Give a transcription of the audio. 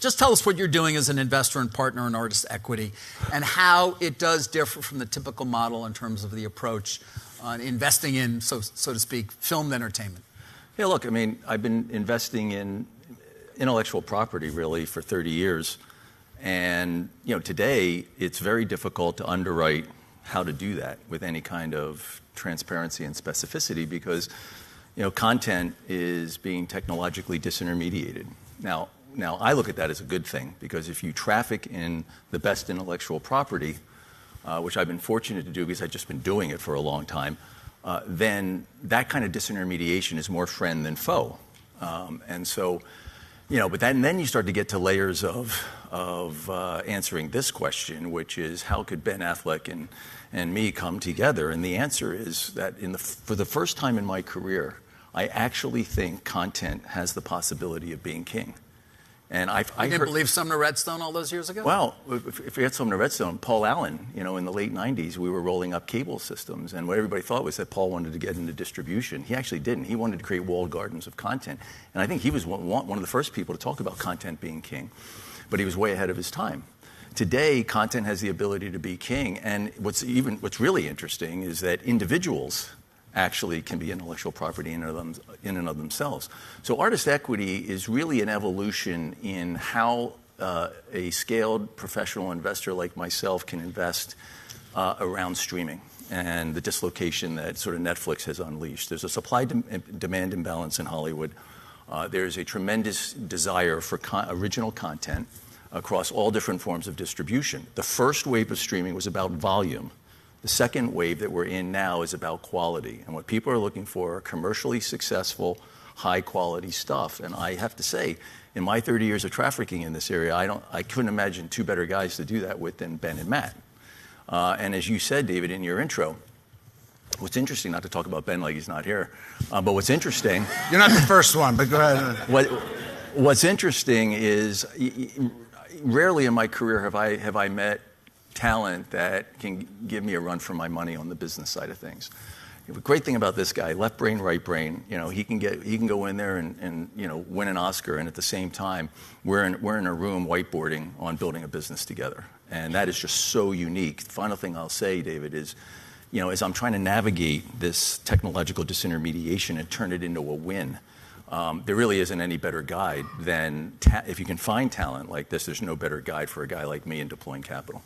just tell us what you're doing as an investor and partner in Artist Equity and how it does differ from the typical model in terms of the approach on investing in, so to speak, filmed entertainment. Yeah, look, I mean, I've been investing in intellectual property really for 30 years. And, today it's very difficult to underwrite how to do that with any kind of transparency and specificity because, content is being technologically disintermediated. Now I look at that as a good thing because if you traffic in the best intellectual property, which I've been fortunate to do because I've just been doing it for a long time, then that kind of disintermediation is more friend than foe. And so, but then you start to get to layers of answering this question, which is how could Ben Affleck and me come together? And the answer is that for the first time in my career, I actually think content has the possibility of being king. And I didn't believe Sumner Redstone all those years ago? Well, if you had Sumner Redstone, Paul Allen, in the late 90s, we were rolling up cable systems. And what everybody thought was that Paul wanted to get into distribution. He actually didn't. He wanted to create walled gardens of content. And I think he was one of the first people to talk about content being king. But he was way ahead of his time. Today, content has the ability to be king. And what's really interesting is that individuals actually can be intellectual property in and of themselves. So Artist Equity is really an evolution in how a scaled professional investor like myself can invest around streaming and the dislocation that sort of Netflix has unleashed. There's a supply-demand imbalance in Hollywood. There's a tremendous desire for original content across all different forms of distribution. The first wave of streaming was about volume. The second wave that we're in now is about quality. And what people are looking for are commercially successful, high-quality stuff. And I have to say, in my 30 years of trafficking in this area, I couldn't imagine two better guys to do that with than Ben and Matt. And as you said, David, in your intro, what's interesting, not to talk about Ben like he's not here, but what's interesting... You're not the first one, but go ahead. What's interesting is rarely in my career have I met talent that can give me a run for my money on the business side of things. The great thing about this guy, left brain, right brain, he can go in there and win an Oscar, and at the same time, we're in a room whiteboarding on building a business together, and that is just so unique. The final thing I'll say, David, is, as I'm trying to navigate this technological disintermediation and turn it into a win, there really isn't any better guide than if you can find talent like this. There's no better guide for a guy like me in deploying capital.